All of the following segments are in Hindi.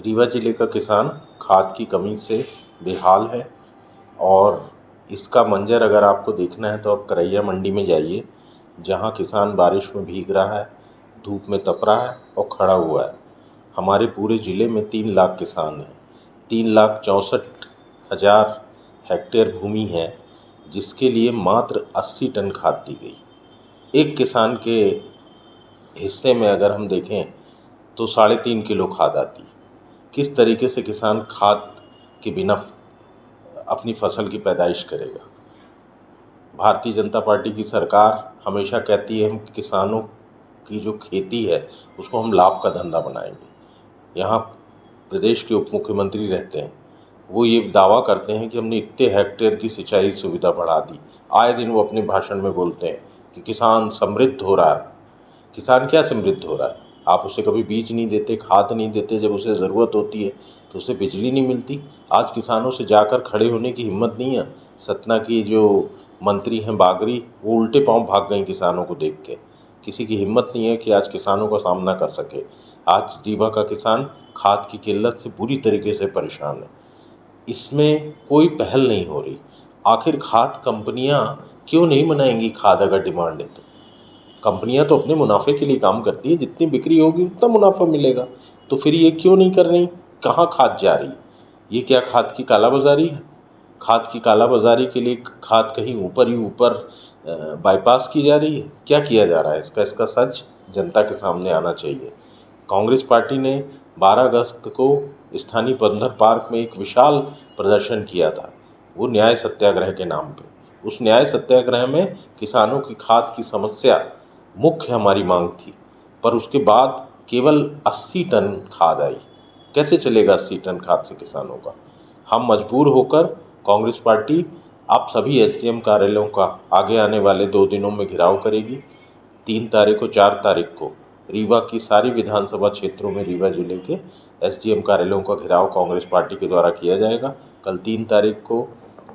रीवा जिले का किसान खाद की कमी से बेहाल है और इसका मंजर अगर आपको देखना है तो आप करैया मंडी में जाइए, जहां किसान बारिश में भीग रहा है, धूप में तप रहा है और खड़ा हुआ है। हमारे पूरे ज़िले में 3 लाख किसान हैं। 3,64,000 हेक्टेयर भूमि है, जिसके लिए मात्र 80 टन खाद दी गई। एक किसान के हिस्से में अगर हम देखें तो 3.5 किलो खाद आती है। किस तरीके से किसान खाद के बिना अपनी फसल की पैदाइश करेगा। भारतीय जनता पार्टी की सरकार हमेशा कहती है हम किसानों की जो खेती है उसको हम लाभ का धंधा बनाएंगे। यहाँ प्रदेश के उप मुख्यमंत्री रहते हैं, वो ये दावा करते हैं कि हमने इतने हेक्टेयर की सिंचाई सुविधा बढ़ा दी। आए दिन वो अपने भाषण में बोलते हैं कि किसान समृद्ध हो रहा है। किसान क्या समृद्ध हो रहा है? आप उसे कभी बीज नहीं देते, खाद नहीं देते, जब उसे ज़रूरत होती है तो उसे बिजली नहीं मिलती। आज किसानों से जाकर खड़े होने की हिम्मत नहीं है। सतना की जो मंत्री हैं बागरी, वो उल्टे पांव भाग गई किसानों को देख के। किसी की हिम्मत नहीं है कि आज किसानों का सामना कर सके। आज रीवा का किसान खाद की किल्लत से बुरी तरीके से परेशान है। इसमें कोई पहल नहीं हो रही। आखिर खाद कंपनियां क्यों नहीं बनाएंगी खाद अगर डिमांड है तो? कंपनियां तो अपने मुनाफे के लिए काम करती है, जितनी बिक्री होगी उतना मुनाफा मिलेगा। तो फिर ये क्यों नहीं कर रही? कहाँ खाद जा रही? ये क्या खाद की कालाबाजारी है? खाद की कालाबाजारी के लिए खाद कहीं ऊपर ही ऊपर बाईपास की जा रही है? क्या किया जा रहा है इसका सच जनता के सामने आना चाहिए। कांग्रेस पार्टी ने 12 अगस्त को स्थानीय बंदर पार्क में एक विशाल प्रदर्शन किया था, वो न्याय सत्याग्रह के नाम पे। उस न्याय सत्याग्रह में किसानों की खाद की समस्या मुख्य हमारी मांग थी, पर उसके बाद केवल 80 टन खाद आई। कैसे चलेगा 80 टन खाद से किसानों का? हम मजबूर होकर कांग्रेस पार्टी आप सभी एसडीएम कार्यालयों का आगे आने वाले 2 दिनों में घेराव करेगी। 3 तारीख को 4 तारीख को रीवा की सारी विधानसभा क्षेत्रों में रीवा जिले के एसडीएम कार्यालयों का घेराव कांग्रेस पार्टी के द्वारा किया जाएगा। कल 3 तारीख को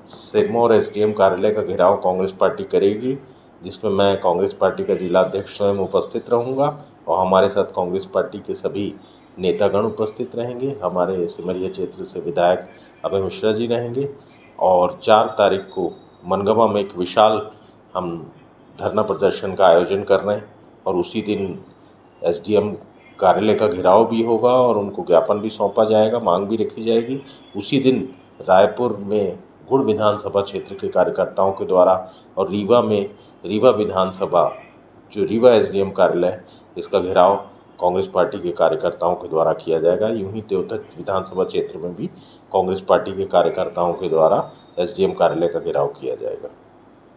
सिरमौर एसडीएम कार्यालय का घेराव कांग्रेस पार्टी करेगी, जिसमें मैं कांग्रेस पार्टी का जिला अध्यक्ष स्वयं उपस्थित रहूंगा और हमारे साथ कांग्रेस पार्टी के सभी नेतागण उपस्थित रहेंगे। हमारे सिमरिया क्षेत्र से विधायक अभय मिश्रा जी रहेंगे और 4 तारीख को मनगवा में एक विशाल हम धरना प्रदर्शन का आयोजन कर रहे हैं और उसी दिन एसडीएम कार्यालय का घेराव भी होगा और उनको ज्ञापन भी सौंपा जाएगा, मांग भी रखी जाएगी। उसी दिन रायपुर में गुड़ विधानसभा क्षेत्र के कार्यकर्ताओं के द्वारा और रीवा में रीवा विधानसभा जो रीवा एसडीएम कार्यालय है, इसका घेराव कांग्रेस पार्टी के कार्यकर्ताओं के द्वारा किया जाएगा। यूं ही त्योतक विधानसभा क्षेत्र में भी कांग्रेस पार्टी के कार्यकर्ताओं के द्वारा एसडीएम कार्यालय का घेराव किया जाएगा।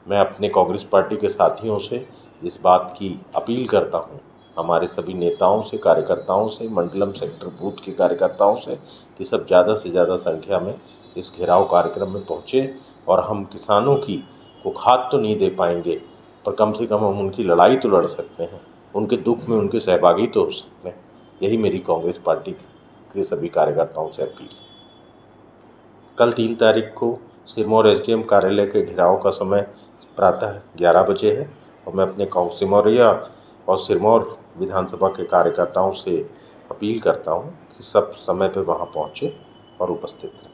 मैं अपने कांग्रेस पार्टी के साथियों से इस बात की अपील करता हूं, हमारे सभी नेताओं से, कार्यकर्ताओं से, मंडलम सेक्टर बूथ के कार्यकर्ताओं से, कि सब ज़्यादा से ज़्यादा संख्या में इस घेराव कार्यक्रम में पहुँचे और हम किसानों की को खाद तो नहीं दे पाएंगे, पर कम से कम हम उनकी लड़ाई तो लड़ सकते हैं, उनके दुख में उनके सहभागी तो हो सकते हैं। यही मेरी कांग्रेस पार्टी के सभी कार्यकर्ताओं से अपील। कल 3 तारीख को सिरमौर एसडीएम कार्यालय के घेराव का समय प्रातः 11 बजे है और मैं अपने सिमौरिया और सिरमौर विधानसभा के कार्यकर्ताओं से अपील करता हूं कि सब समय पर वहां पहुंचे और उपस्थित रहें।